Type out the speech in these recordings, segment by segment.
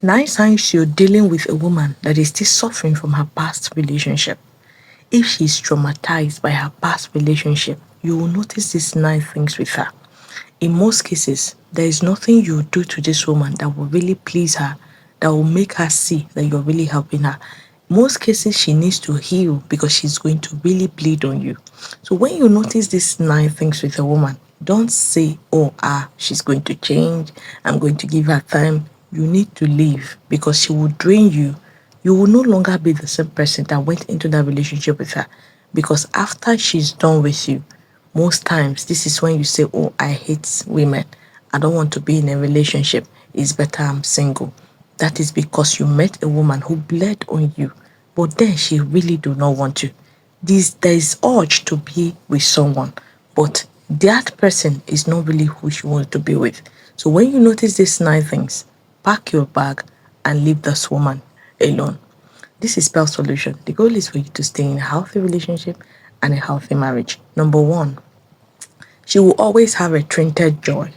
9 signs you're dealing with a woman that is still suffering from her past relationship. If she's traumatized by her past relationship, you will notice these 9 things with her. In most cases, there is nothing you do to this woman that will really please her, that will make her see that you're really helping her. Most cases, she needs to heal because she's going to really bleed on you. So when you notice these 9 things with a woman, don't say, oh, she's going to change. I'm going to give her time. You need to leave because she will drain you. You will no longer be the same person that went into that relationship with her. Because after she's done with you, most times this is when you say, oh, I hate women. I don't want to be in a relationship. It's better I'm single. That is because you met a woman who bled on you, but then she really do not want you. There is urge to be with someone, but that person is not really who she wants to be with. So when you notice these 9 things, pack your bag and leave this woman alone. This is Spell Solution. The goal is for you to stay in a healthy relationship and a healthy marriage. Number one, she will always have a tainted joy.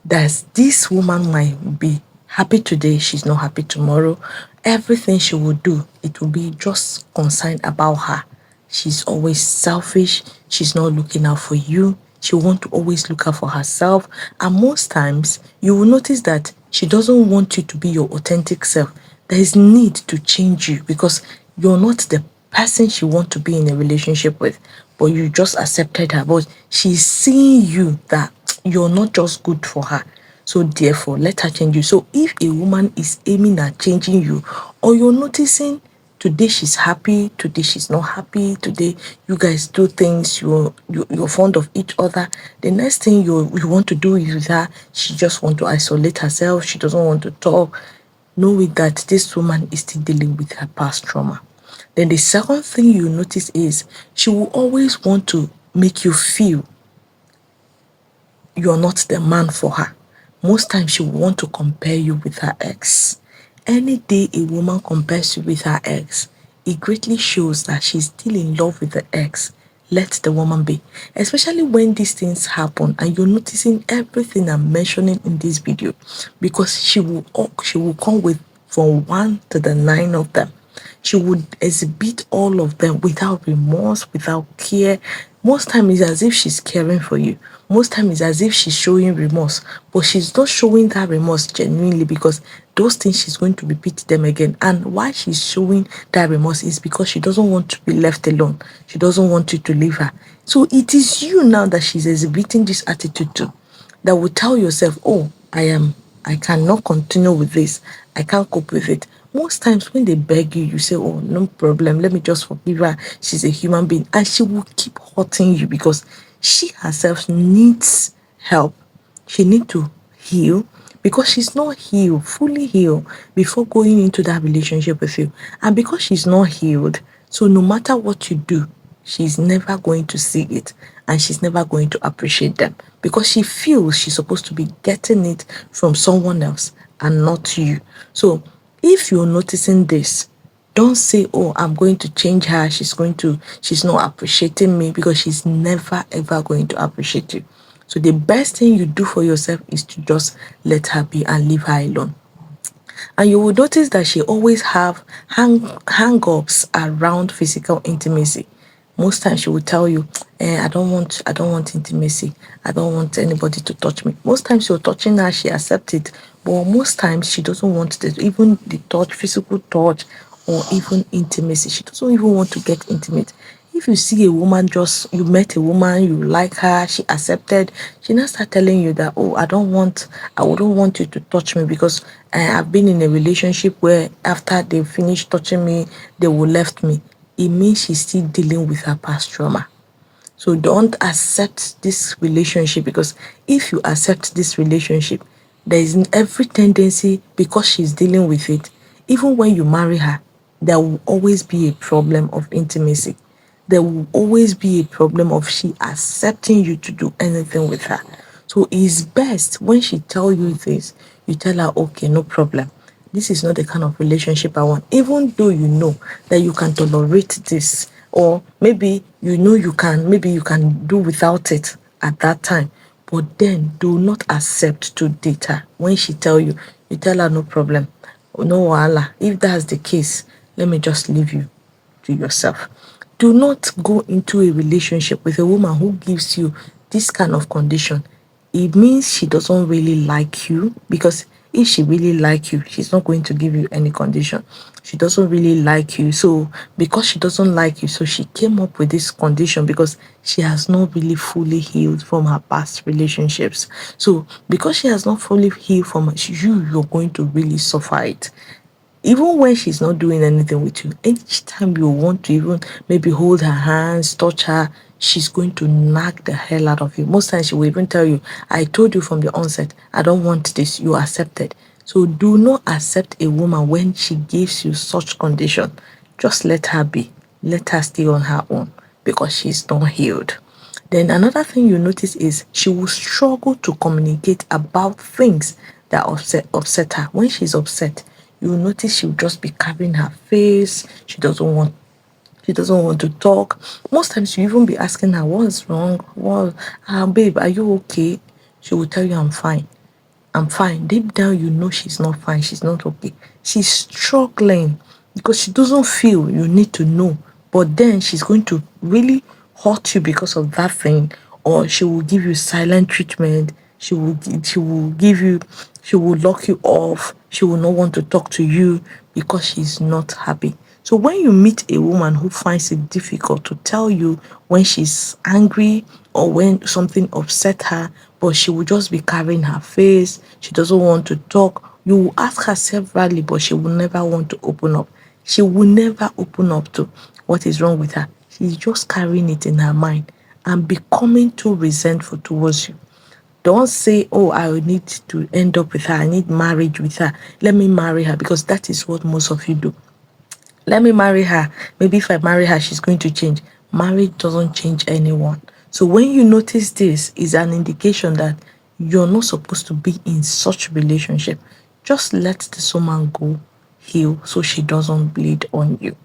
That this woman might be happy today, she's not happy tomorrow. Everything she will do, it will be just concerned about her. She's always selfish. She's not looking out for you. She wants to always look out for herself. And most times, you will notice that she doesn't want you to be your authentic self. There is need to change you because you're not the person she wants to be in a relationship with, but you just accepted her. But she's seeing you that you're not just good for her. So therefore, let her change you. So if a woman is aiming at changing you, or you're noticing today she's happy, today she's not happy, today you guys do things, you're fond of each other, the next thing you want to do with her, she just want to isolate herself, she doesn't want to talk. Know it that this woman is still dealing with her past trauma. Then the second thing you notice is she will always want to make you feel you're not the man for her. Most times she will want to compare you with her ex. Any day a woman compares you with her ex, it greatly shows that she's still in love with the ex. Let the woman be. Especially when these things happen and you're noticing everything I'm mentioning in this video, because she will come with from 1 to the 9 of them. She would exhibit all of them without remorse, without care. Most times it's as if she's caring for you. Most times it's as if she's showing remorse, but she's not showing that remorse genuinely because those things she's going to repeat them again. And why she's showing that remorse is because she doesn't want to be left alone. She doesn't want you to leave her. So it is you now that she's exhibiting this attitude to, that will tell yourself, oh, I cannot continue with this. I can't cope with it. Most times when they beg you, you say, oh, no problem. Let me just forgive her. She's a human being. And she will keep hurting you because she herself needs help. She needs to heal because she's not healed, fully healed before going into that relationship with you. And because she's not healed, so no matter what you do, she's never going to see it and she's never going to appreciate them because she feels she's supposed to be getting it from someone else and not you. So if you're noticing this, don't say, oh, I'm going to change her. She's not appreciating me, because she's never ever going to appreciate you. So the best thing you do for yourself is to just let her be and leave her alone. And you will notice that she always have hang-ups around physical intimacy. Most times she will tell you, I don't want intimacy. I don't want anybody to touch me. Most times you're touching her, she accepts it. But most times she doesn't want even the touch, physical touch, or even intimacy. She doesn't even want to get intimate. If you see a woman, just you met a woman, you like her, she accepted, she now start telling you that, oh, I wouldn't want you to touch me because I've been in a relationship where after they finish touching me, they will left me. It means she's still dealing with her past trauma. So don't accept this relationship, because if you accept this relationship, there is every tendency, because she's dealing with it, even when you marry her, there will always be a problem of intimacy. There will always be a problem of she accepting you to do anything with her. So it's best when she tell you this, you tell her, okay, no problem. This is not the kind of relationship I want. Even though you know that you can tolerate this, or maybe maybe you can do without it at that time. But then do not accept to date her. When she tell you, you tell her no problem. no wahala. If that's the case, let me just leave you to yourself. Do not go into a relationship with a woman who gives you this kind of condition. It means she doesn't really like you, because if she really like you, she's not going to give you any condition. She doesn't really like you. So because she doesn't like you, so she came up with this condition because she has not really fully healed from her past relationships. So because she has not fully healed from you're going to really suffer it. Even when she's not doing anything with you, each time you want to even maybe hold her hands, touch her, she's going to nag the hell out of you. Most times she will even tell you, I told you from the onset, I don't want this, you accepted. So do not accept a woman when she gives you such condition. Just let her be. Let her stay on her own, because she's not healed. Then another thing you notice is she will struggle to communicate about things that upset her. When she's upset, you will notice she'll just be covering her face. She doesn't want to talk. Most times you even be asking her, what's wrong? What, babe, are you okay? She will tell you, I'm fine. I'm fine. Deep down, you know she's not fine. She's not okay. She's struggling because she doesn't feel you need to know. But then she's going to really hurt you because of that thing, or she will give you silent treatment. She will lock you off. She will not want to talk to you because she's not happy. So when you meet a woman who finds it difficult to tell you when she's angry or when something upset her, but she will just be covering her face, she doesn't want to talk, you will ask her severally, but she will never want to open up. She will never open up to what is wrong with her. She's just carrying it in her mind and becoming too resentful towards you. Don't say, oh, I need to end up with her. I need marriage with her. Let me marry her, because that is what most of you do. Let me marry her. Maybe if I marry her, she's going to change. Marriage doesn't change anyone. So when you notice this, is an indication that you're not supposed to be in such relationship. Just let this woman go, heal, so she doesn't bleed on you.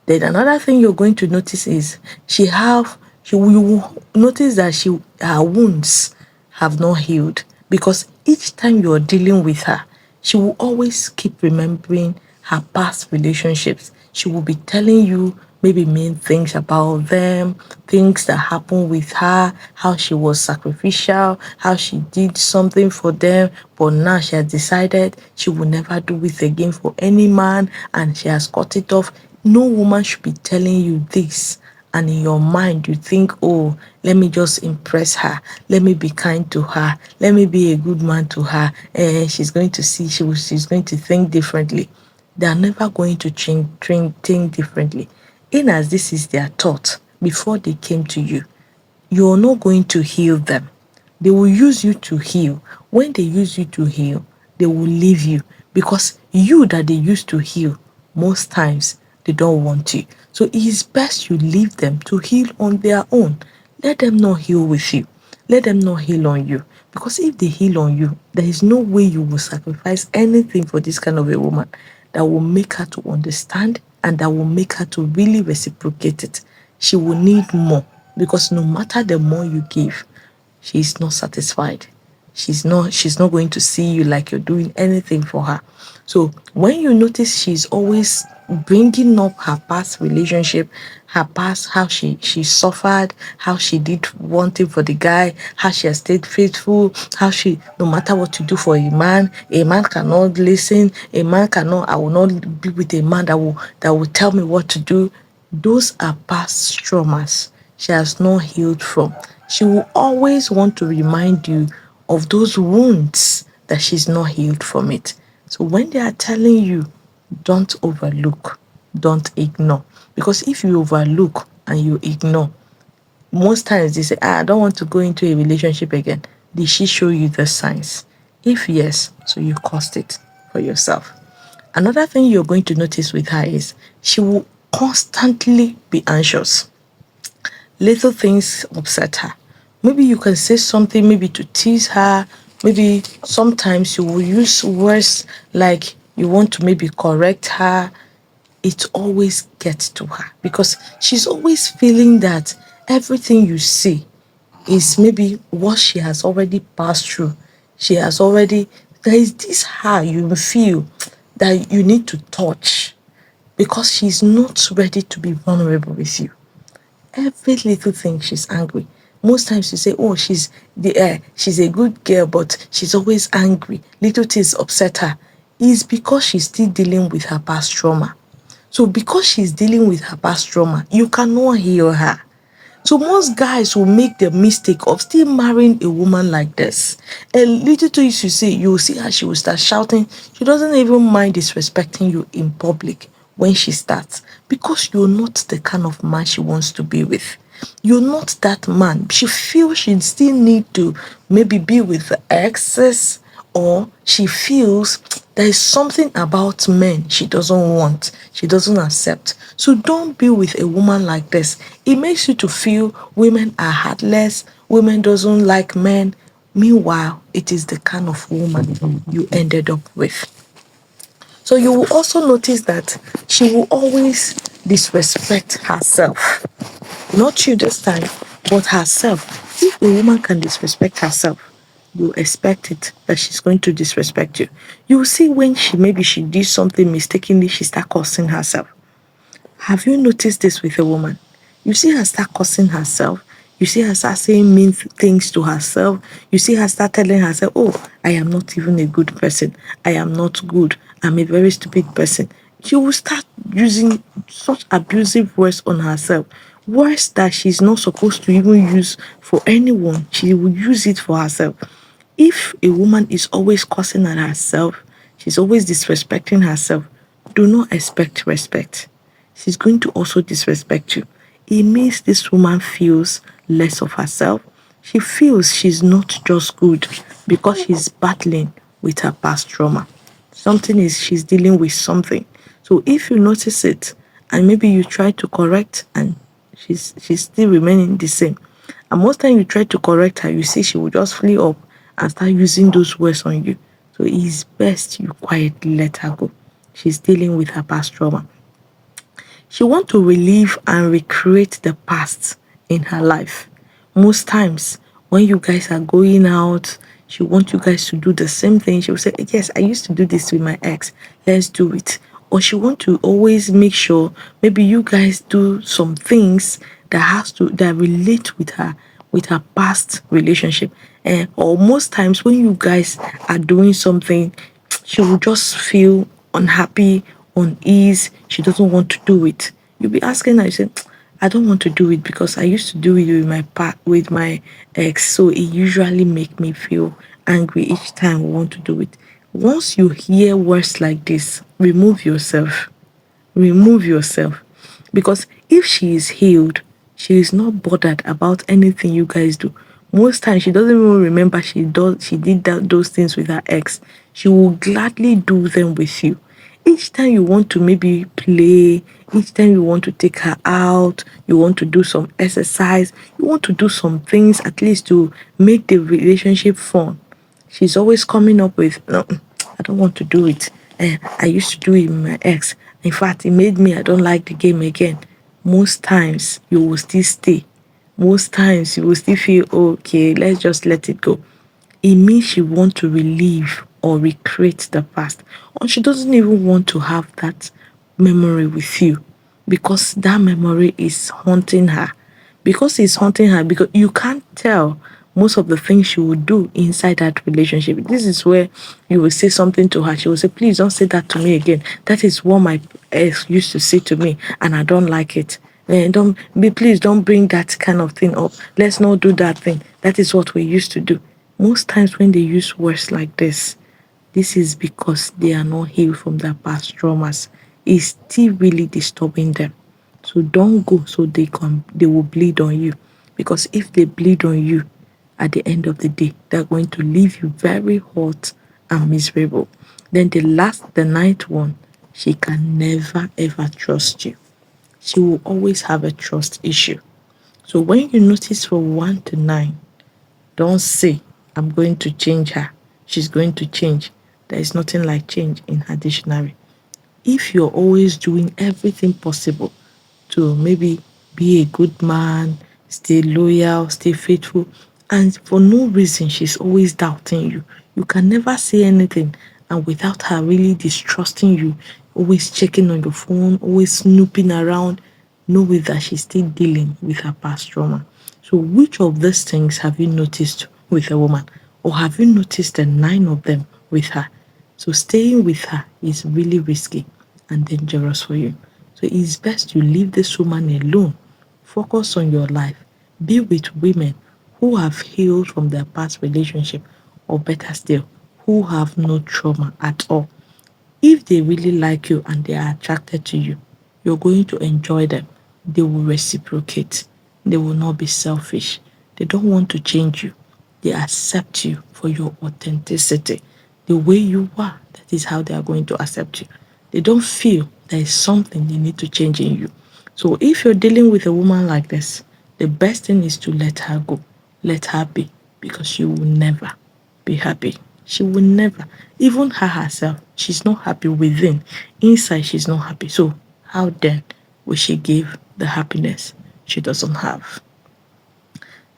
Then another thing you're going to notice is you will notice that her wounds have not healed, because each time you're dealing with her, she will always keep remembering her past relationships. She will be telling you maybe mean things about them, things that happened with her, how she was sacrificial, how she did something for them, but now she has decided she will never do it again for any man and she has cut it off. No woman should be telling you this, and in your mind you think, oh, let me just impress her, let me be kind to her, let me be a good man to her, she's going to see, she's going to think differently. They are never going to think differently. In as this is their thought before they came to you, you're not going to heal them. They will use you to heal. When they use you to heal, they will leave you, because you that they used to heal, most times they don't want you. So it is best you leave them to heal on their own. Let them not heal with you. Let them not heal on you. Because if they heal on you, there is no way you will sacrifice anything for this kind of a woman that will make her to understand and that will make her to really reciprocate it. She will need more, because no matter the more you give, she is not satisfied. She's not going to see you like you're doing anything for her. So when you notice she's always bringing up her past relationship, her past, how she suffered, how she did one thing for the guy, how she has stayed faithful, how she, no matter what you do for a man cannot listen, a man cannot, I will not be with a man that will tell me what to do. Those are past traumas she has not healed from. She will always want to remind you of those wounds that she's not healed from it. So when they are telling you, don't overlook, don't ignore. Because if you overlook and you ignore, most times they say, I don't want to go into a relationship again. Did she show you the signs? If yes, so you caused it for yourself. Another thing you're going to notice with her is she will constantly be anxious. Little things upset her. Maybe you can say something, maybe to tease her. Maybe sometimes you will use words like you want to maybe correct her. It always gets to her because she's always feeling that everything you see is maybe what she has already passed through. She has already, there is this her you feel that you need to touch because she's not ready to be vulnerable with you. Every little thing she's angry. Most times you say, oh, she's a good girl, but she's always angry. Little things upset her. Is because she's still dealing with her past trauma. So because she's dealing with her past trauma, you cannot heal her. So most guys will make the mistake of still marrying a woman like this. A little to you see, you will see how she will start shouting. She doesn't even mind disrespecting you in public when she starts because you're not the kind of man she wants to be with. You're not that man. She feels she still need to maybe be with the exes, or she feels there is something about men she doesn't want, she doesn't accept. So don't be with a woman like this. It makes you to feel women are heartless, women doesn't like men. Meanwhile, it is the kind of woman you ended up with. So you will also notice that she will always disrespect herself. Not you this time, but herself. If a woman can disrespect herself, you expect it that she's going to disrespect you. You will see when she did something mistakenly, she start cursing herself. Have you noticed this with a woman? You see her start cursing herself. You see her start saying mean things to herself. You see her start telling herself, oh, I am not even a good person. I am not good. I'm a very stupid person. She will start using such abusive words on herself. Words that she's not supposed to even use for anyone. She will use it for herself. If a woman is always cursing at herself, she's always disrespecting herself, do not expect respect. She's going to also disrespect you. It means this woman feels less of herself. She feels she's not just good because she's battling with her past trauma. She's dealing with something. So if you notice it and maybe you try to correct and she's still remaining the same. And most time you try to correct her, you see she will just flee up and start using those words on you. So it's best you quietly let her go. She's dealing with her past trauma. She wants to relive and recreate the past in her life. Most times, when you guys are going out, she wants you guys to do the same thing. She will say, yes, I used to do this with my ex. Let's do it. Or she wants to always make sure maybe you guys do some things that relate with her past relationship. Or most times when you guys are doing something, she will just feel unhappy, unease. She doesn't want to do it. You'll be asking her, you say, I don't want to do it because I used to do it with my ex, so it usually make me feel angry each time we want to do it. Once you hear words like this, remove yourself. Remove yourself. Because if she is healed, she is not bothered about anything you guys do. Most times she doesn't even remember she did those things with her ex. She will gladly do them with you. Each time you want to maybe play, each time you want to take her out, you want to do some exercise, you want to do some things at least to make the relationship fun. She's always coming up with, no, I don't want to do it. I used to do it with my ex. In fact, it made me, I don't like the game again. Most times, you will still stay. Most times, you will still feel, okay, let's just let it go. It means she wants to relive or recreate the past. Or she doesn't even want to have that memory with you because that memory is haunting her. Because it's haunting her, because you can't tell most of the things she will do inside that relationship. This is where you will say something to her. She will say, please don't say that to me again. That is what my ex used to say to me, and I don't like it. Please don't bring that kind of thing up. Let's not do that thing. That is what we used to do. Most times when they use words like this is because they are not healed from their past traumas. It's still really disturbing them. So don't go so they will bleed on you. Because if they bleed on you, at the end of the day, they're going to leave you very hot and miserable. Then the ninth one, she can never ever trust you. She will always have a trust issue. So when you notice from 1 to 9, don't say, I'm going to change her. She's going to change. There is nothing like change in her dictionary. If you're always doing everything possible to maybe be a good man, stay loyal, stay faithful, and for no reason she's always doubting you, you can never say anything and without her really distrusting you, always checking on your phone, always snooping around, know that she's still dealing with her past trauma. So, which of these things have you noticed with a woman, or have you noticed the nine of them with her? So, staying with her is really risky and dangerous for you. So, it's best you leave this woman alone. Focus on your life. Be with women who have healed from their past relationship, or better still, who have no trauma at all. If they really like you and they are attracted to you, you're going to enjoy them. They will reciprocate. They will not be selfish. They don't want to change you. They accept you for your authenticity. The way you are, that is how they are going to accept you. They don't feel there is something they need to change in you. So if you're dealing with a woman like this, the best thing is to let her go. Let her be, because she will never be happy. She will never, even her herself, she's not happy within. Inside, she's not happy. So, how then will she give the happiness she doesn't have?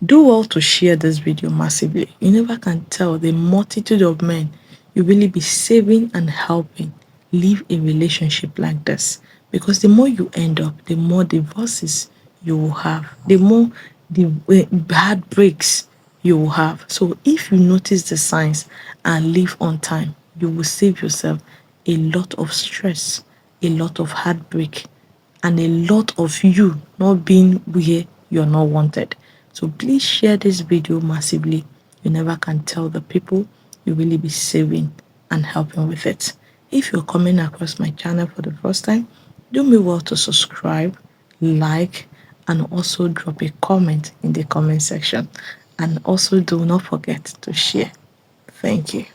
Do well to share this video massively. You never can tell the multitude of men you really be saving and helping live a relationship like this. Because the more you end up, the more divorces you will have, the more the bad breaks you will have. So if you notice the signs and leave on time, you will save yourself a lot of stress, a lot of heartbreak, and a lot of you not being where you're not wanted. So please share this video massively. You never can tell the people you really be saving and helping with it. If you're coming across my channel for the first time, do me well to subscribe, like, and also drop a comment in the comment section. And also do not forget to share. Thank you.